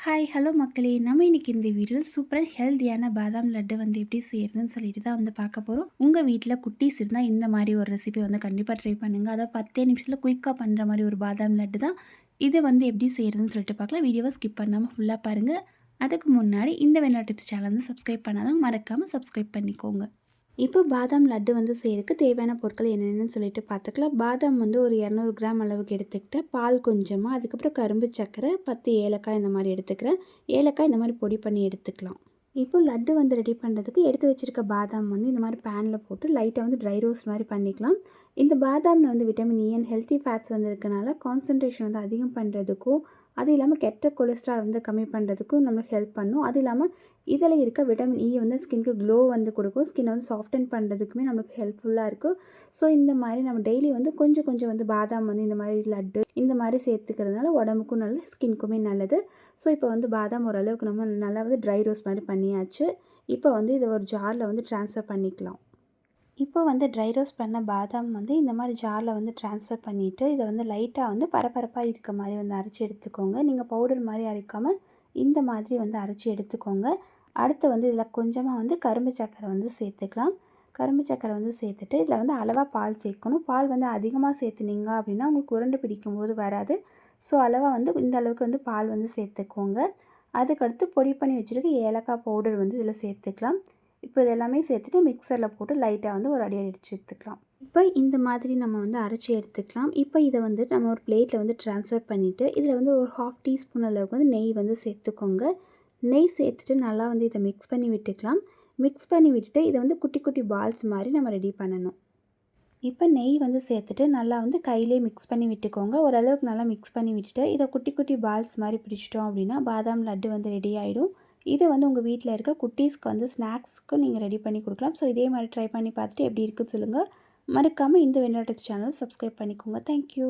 Hi hello மக்களே! நம்ம இன்னைக்கு இந்த வீடியோல சூப்பரா ஹெல்தியான பாதாம் லட்டு எப்படி செய்றதுன்னு சொல்லிட்டு தான் பார்க்க போறோம். உங்க வீட்ல குட்டீஸ் இருந்தா இந்த மாரி ஒரு ரெசிபி கண்டிப்பா ட்ரை பண்ணுங்க. அதாவது 10 நிமிஷத்துல குயிக்கா பண்ற மாரி ஒரு பாதாம் லட்டு தான். இது எப்படி செய்றதுன்னு சொல்லிட்டு பார்க்கலாம். வீடியோவ ஸ்கிப் பண்ணாம ஃபுல்லா பாருங்க. அதுக்கு முன்னாடி இந்த வெண்ணிலா டிப்ஸ் சேனல் சப்ஸ்கிரைப் பண்ணாதவங்க மறக்காம சப்ஸ்கிரைப் பண்ணிக்கோங்க. இப்போ பாதாம் லட்டு செய்யறதுக்கு தேவையான பொருட்கள் என்னென்னு சொல்லிட்டு பார்த்துக்கலாம். பாதாம் ஒரு 200 கிராம் அளவுக்கு எடுத்துக்கிட்டேன். பால் கொஞ்சமாக, அதுக்கப்புறம் கரும்பு சர்க்கரை, 10 ஏலக்காய் இந்த மாதிரி எடுத்துக்கிறேன். ஏலக்காய் இந்த மாதிரி பொடி பண்ணி எடுத்துக்கலாம். இப்போ லட்டு ரெடி பண்ணுறதுக்கு எடுத்து வச்சுருக்க பாதாம் இந்த மாதிரி பேனில் போட்டு லைட்டாக ட்ரை ரோஸ்ட் மாதிரி பண்ணிக்கலாம். இந்த பாதாமில் vitamin E and healthy fats இருக்கனால கான்சன்ட்ரேஷன் அதிகம் பண்ணுறதுக்கும், அது இல்லாமல் கெட்ட கொலஸ்ட்ரால் கம்மி பண்ணுறதுக்கும் நம்மளுக்கு ஹெல்ப் பண்ணும். அது இல்லாமல் இதில் இருக்க விட்டமின் இ ஸ்கின்க்கு க்ளோ கொடுக்கும். ஸ்கின்னை சாஃப்டன் பண்ணுறதுக்குமே நம்மளுக்கு ஹெல்ப்ஃபுல்லாக இருக்கும். ஸோ இந்த மாதிரி நம்ம டெய்லி கொஞ்சம் கொஞ்சம் பாதாம் இந்த மாதிரி லட்டு இந்த மாதிரி சேர்த்துக்கிறதுனால உடம்புக்கும் நல்லது, ஸ்கின்க்குமே நல்லது. ஸோ இப்போ பாதாம் ஓரளவுக்கு நம்ம நல்லா ட்ரை ரோஸ்ட் மாதிரி பண்ணியாச்சு. இப்போ இதை ஒரு ஜாரில் ட்ரான்ஸ்ஃபர் பண்ணிக்கலாம். இப்போ ட்ரை ரோஸ்ட் பண்ண பாதாம் இந்த மாதிரி ஜாரில் ட்ரான்ஸ்ஃபர் பண்ணிவிட்டு இதை லைட்டாக பரபரப்பாக இருக்க மாதிரி அரைச்சி எடுத்துக்கோங்க. நீங்கள் பவுடர் மாதிரி அரைக்காமல் இந்த மாதிரி அரைச்சி எடுத்துக்கோங்க. அடுத்து இதில் கொஞ்சமாக கரும்பு சர்க்கரை சேர்த்துக்கலாம். கரும்பு சர்க்கரை சேர்த்துட்டு இதில் அளவாக பால் சேர்க்கணும். பால் அதிகமாக சேர்த்துனீங்க அப்படின்னா உங்களுக்கு உருண்டை பிடிக்கும்போது வராது. ஸோ அளவாக இந்த அளவுக்கு பால் சேர்த்துக்கோங்க. அதுக்கடுத்து பொடி பண்ணி வச்சுருக்க ஏலக்காய் பவுடர் இதில் சேர்த்துக்கலாம். இப்போ இதெல்லாமே சேர்த்துட்டு மிக்சரில் போட்டு லைட்டாக ஒரு அடி அடித்து எடுத்துக்கலாம். இப்போ இந்த மாதிரி நம்ம அரைச்சி எடுத்துக்கலாம். இப்போ இதை நம்ம ஒரு பிளேட்டில் ட்ரான்ஸ்ஃபர் பண்ணிவிட்டு இதில் ஒரு 1/2 டீஸ்பூன் அளவுக்கு நெய் சேர்த்துக்கோங்க. நெய் சேர்த்துட்டு நல்லா இதை மிக்ஸ் பண்ணி விட்டுக்கலாம். மிக்ஸ் பண்ணி விட்டுட்டு இதை குட்டி குட்டி பால்ஸ் மாதிரி நம்ம ரெடி பண்ணணும். இப்போ நெய் சேர்த்துட்டு நல்லா கையிலே மிக்ஸ் பண்ணி விட்டுக்கோங்க. ஓரளவுக்கு நல்லா மிக்ஸ் பண்ணி விட்டுட்டு இதை குட்டி குட்டி பால்ஸ் மாதிரி பிடிச்சிட்டோம் அப்படின்னா பாதாம் லட்டு ரெடி ஆகிடும். இது உங்கள் வீட்டில் இருக்க குட்டீஸ்க்கு ஸ்நாக்ஸ்க்கு நீங்கள் ரெடி பண்ணி கொடுக்கலாம். ஸோ இதே மாதிரி ட்ரை பண்ணி பார்த்துட்டு எப்படி இருக்குன்னு சொல்லுங்கள். மறக்காமல் இந்த வெண்ணிலா டிப்ஸ் சேனல் சப்ஸ்கிரைப் பண்ணிக்கோங்க. தேங்க்யூ.